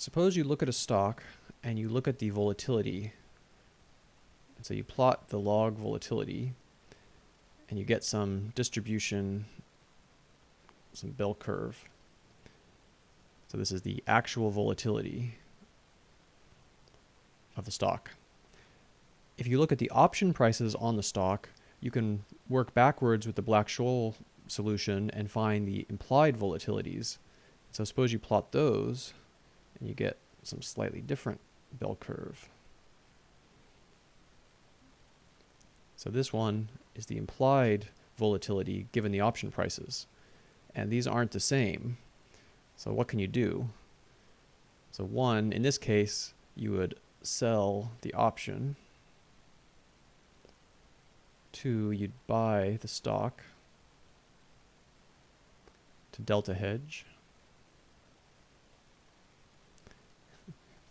Suppose you look at a stock and you look at the volatility. And so you plot the log volatility and you get some distribution, some bell curve. So this is the actual volatility of the stock. If you look at the option prices on the stock, you can work backwards with the black-scholes solution and find the implied volatilities. So suppose you plot those and you get some slightly different bell curve. So this one is the implied volatility given the option prices. And these aren't the same. So what can you do? So one, in this case, you would sell the option. Two, you'd buy the stock to delta hedge.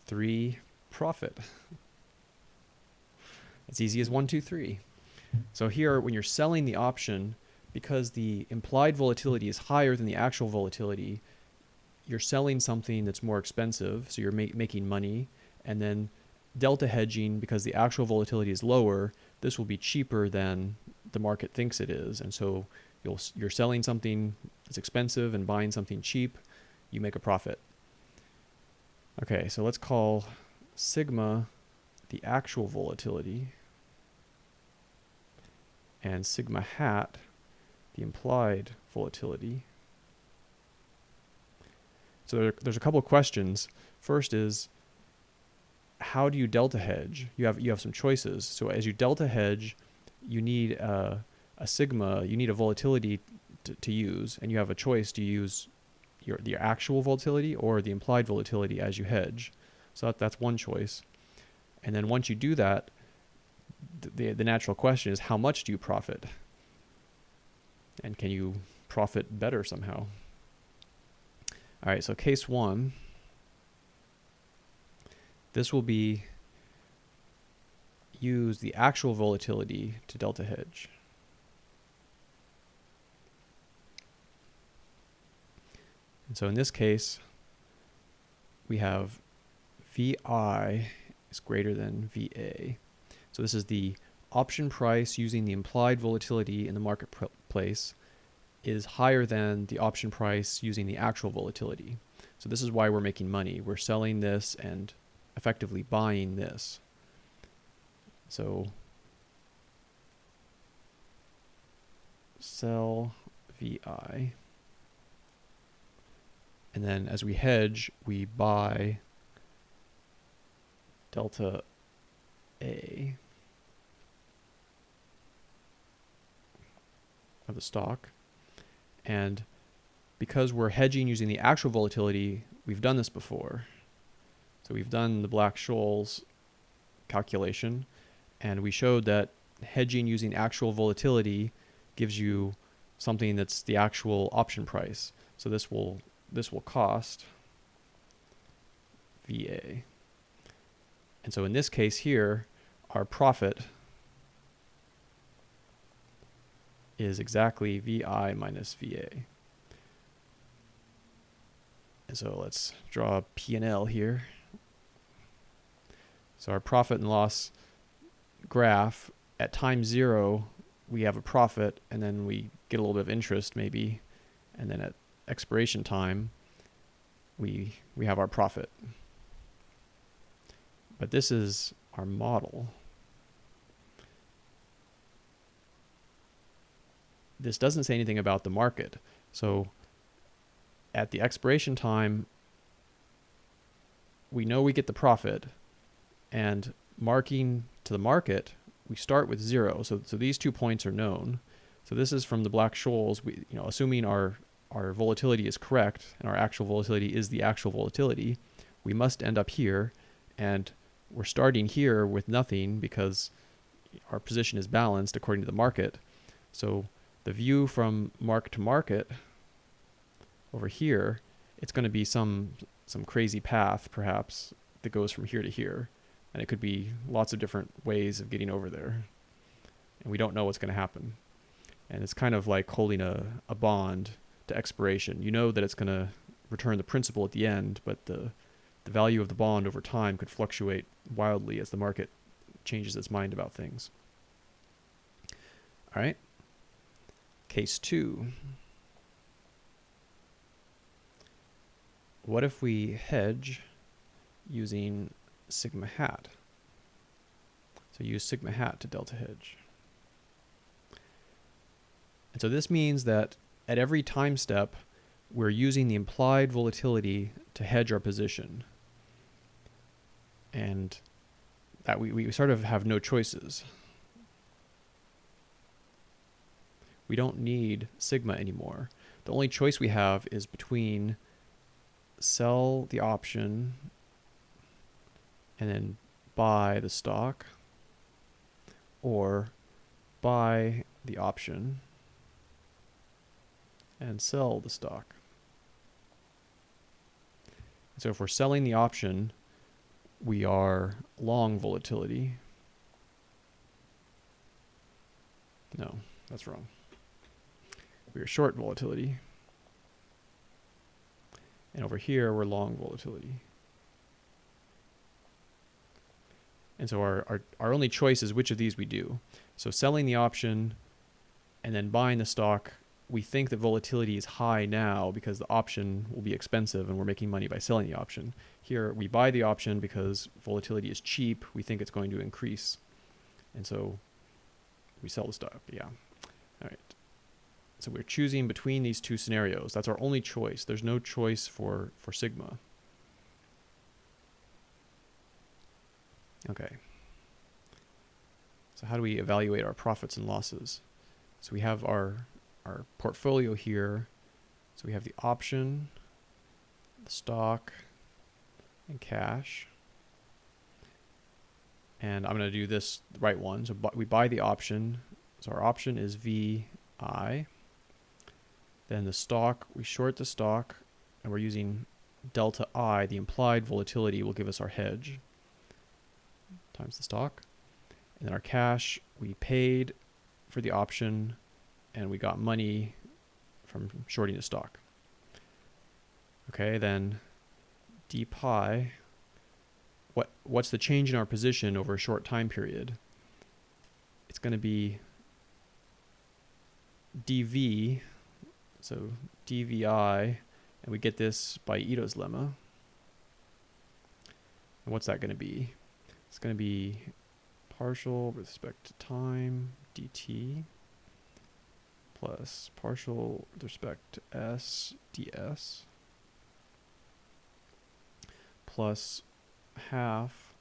Three, profit. As easy as 1, 2, 3. So here, when you're selling the option, because the implied volatility is higher than the actual volatility, you're selling something that's more expensive, so you're making money. And then delta hedging, because the actual volatility is lower, this will be cheaper than the market thinks it is. And so you're selling something that's expensive and buying something cheap, you make a profit. Okay, so let's call sigma the actual volatility and sigma hat the implied volatility. So there's a couple of questions. First is, how do you delta hedge? You have some choices. So as you delta hedge, you need a sigma, you need a volatility to use, and you have a choice to use your actual volatility or the implied volatility as you hedge. So that's one choice. And then once you do that, the natural question is, how much do you profit? And can you profit better somehow? All right, so case one, this will be use the actual volatility to delta hedge. And so in this case, we have VI is greater than VA. So this is the option price using the implied volatility in the marketplace is higher than the option price using the actual volatility. So this is why we're making money. We're selling this and effectively buying this. So sell VI. And then as we hedge, we buy delta A of the stock. And because we're hedging using the actual volatility, we've done this before. So we've done the black-scholes calculation, and we showed that hedging using actual volatility gives you something that's the actual option price. So this will cost VA. And so in this case here, our profit is exactly VI minus VA. And so let's draw a P&L here. So our profit and loss graph, at time 0, we have a profit, and then we get a little bit of interest maybe, and then at expiration time, we have our profit. But this is our model. This doesn't say anything about the market. So at the expiration time, we know we get the profit, and marking to the market, we start with 0. So these 2 points are known. So this is from the black-scholes. Assuming our volatility is correct and our actual volatility is the actual volatility, we must end up here, and we're starting here with nothing because our position is balanced according to the market. So the view from mark to market over here, it's going to be some crazy path perhaps that goes from here to here, and it could be lots of different ways of getting over there, and we don't know what's going to happen. And it's kind of like holding a bond to expiration. You know that it's going to return the principal at the end, but the the value of the bond over time could fluctuate wildly as the market changes its mind about things. All right. Case 2. What if we hedge using sigma hat? So use sigma hat to delta hedge. And so this means that at every time step, we're using the implied volatility to hedge our position. And that we sort of have no choices. We don't need sigma anymore. The only choice we have is between sell the option and then buy the stock, or buy the option and sell the stock. So if we're selling the option, we are long volatility. No, that's wrong. We are short volatility. And over here, we're long volatility. And so our only choice is which of these we do. So selling the option and then buying the stock, we think that volatility is high now because the option will be expensive and we're making money by selling the option. Here, we buy the option because volatility is cheap. We think it's going to increase. And so we sell the stock. Yeah. All right. So we're choosing between these two scenarios. That's our only choice. There's no choice for sigma. Okay. So how do we evaluate our profits and losses? So we have our portfolio here. So we have the option, the stock, and cash. And I'm going to do this the right one. So we buy the option. So our option is VI. Then the stock, we short the stock, and we're using delta I. The implied volatility will give us our hedge times the stock. And then our cash, we paid for the option, and we got money from shorting the stock. Okay, then d pi, what's the change in our position over a short time period? It's going to be dv, so dvi, and we get this by Ito's lemma. And what's that going to be? It's going to be partial with respect to time dt plus partial with respect to s ds plus half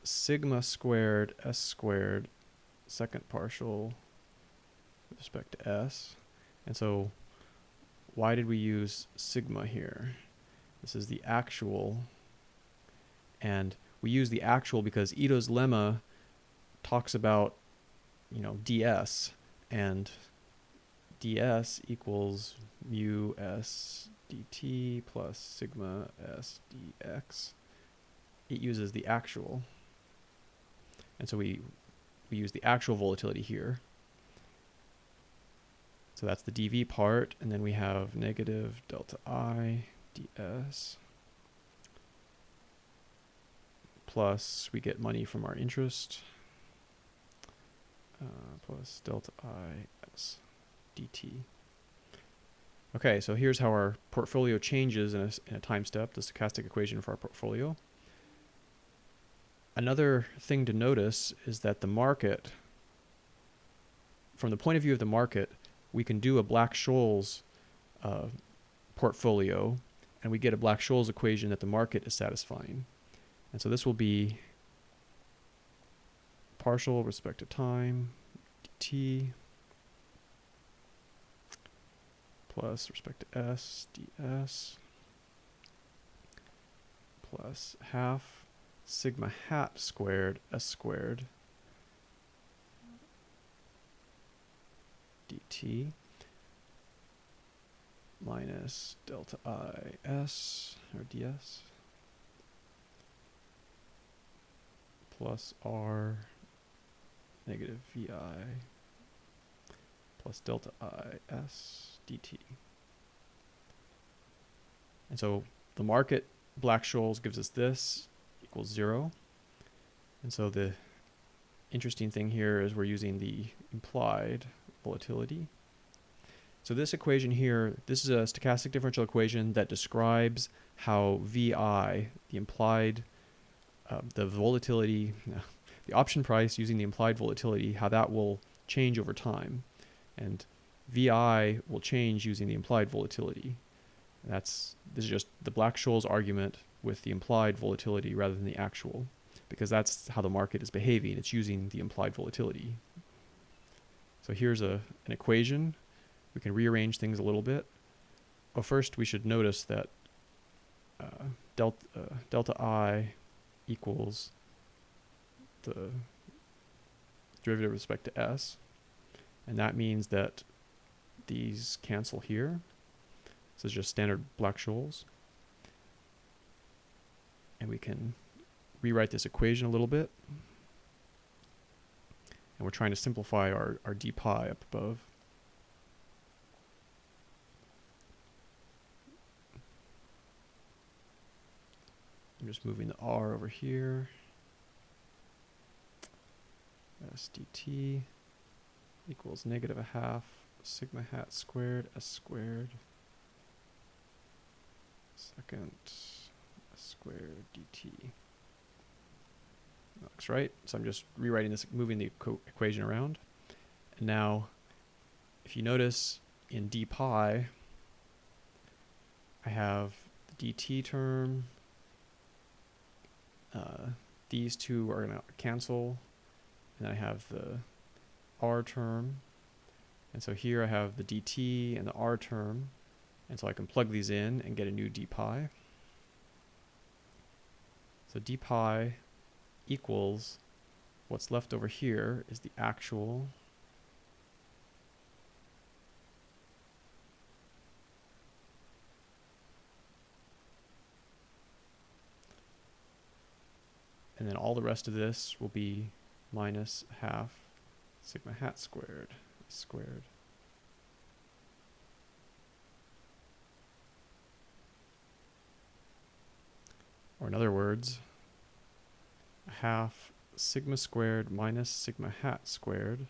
sigma squared s squared second partial with respect to s. And so why did we use sigma here? This is the actual, and we use the actual because Ito's lemma talks about, ds, and ds equals mu s dt plus sigma s dx. It uses the actual. And so we use the actual volatility here. So that's the dv part, and then we have negative delta I ds plus we get money from our interest plus delta I s dt. Okay, so here's how our portfolio changes in a time step, the stochastic equation for our portfolio. Another thing to notice is that the market, from the point of view of the market, we can do a Black-Scholes portfolio, and we get a Black-Scholes equation that the market is satisfying. And so this will be partial with respect to time dt plus respect to s ds plus half sigma hat squared s squared dt minus delta I s or ds plus r negative vi plus delta I s dt. And so the market black-scholes gives us this equals 0. And so the interesting thing here is we're using the implied volatility. So this equation here, this is a stochastic differential equation that describes how VI, the implied, the volatility, the option price using the implied volatility, how that will change over time. And VI will change using the implied volatility. This is just the black-scholes argument with the implied volatility rather than the actual, because that's how the market is behaving. It's using the implied volatility. So here's an equation. We can rearrange things a little bit. Well, first we should notice that delta I equals the derivative with respect to S. And that means that these cancel here. This is just standard black-scholes. And we can rewrite this equation a little bit. And we're trying to simplify our d pi up above. I'm just moving the r over here. S dt equals -1/2 sigma hat squared s squared second s squared dt. That looks right. So I'm just rewriting this, moving the equation around. And now, if you notice in d pi, I have the dt term. These two are going to cancel. And then I have the r term. And so here I have the dt and the r term. And so I can plug these in and get a new d pi. So d pi equals what's left over here is the actual and then all the rest of this will be -1/2 sigma hat squared squared. Or in other words, 1/2 sigma squared minus sigma hat squared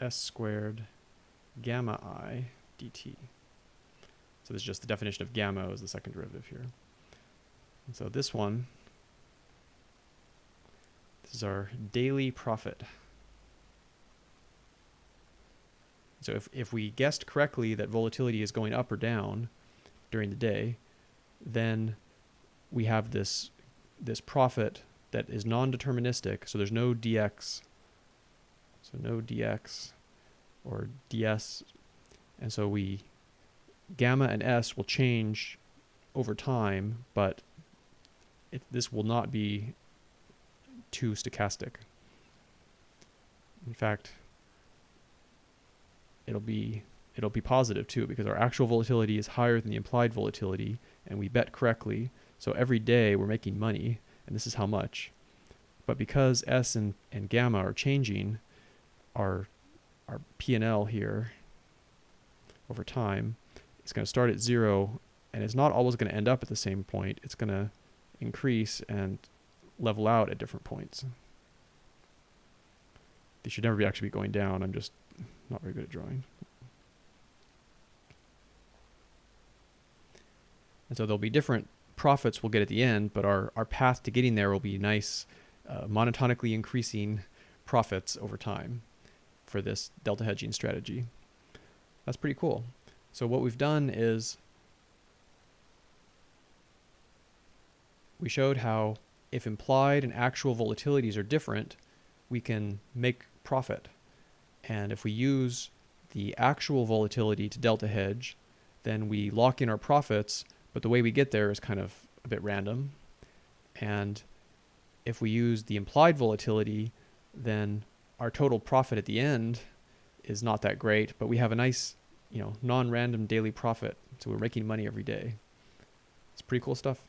s squared gamma I dt. So this is just the definition of gamma as the second derivative here. And so this one, this is our daily profit. So if we guessed correctly that volatility is going up or down during the day, then we have this profit that is non-deterministic, so there's no dx, so no dx or ds, and so gamma and s will change over time, but this will not be too stochastic. In fact, it'll be positive too, because our actual volatility is higher than the implied volatility, and we bet correctly. So every day we're making money, and this is how much. But because S and gamma are changing, our P&L here over time is going to start at 0, and it's not always going to end up at the same point. It's going to increase and level out at different points. They should never actually be going down. I'm just not very good at drawing. And so there'll be different profits we'll get at the end, but our path to getting there will be nice, monotonically increasing profits over time for this delta hedging strategy. That's pretty cool. So what we've done is we showed how if implied and actual volatilities are different, we can make profit. And if we use the actual volatility to delta hedge, then we lock in our profits, but the way we get there is kind of a bit random. And if we use the implied volatility, then our total profit at the end is not that great, but we have a nice, non-random daily profit. So we're making money every day. It's pretty cool stuff.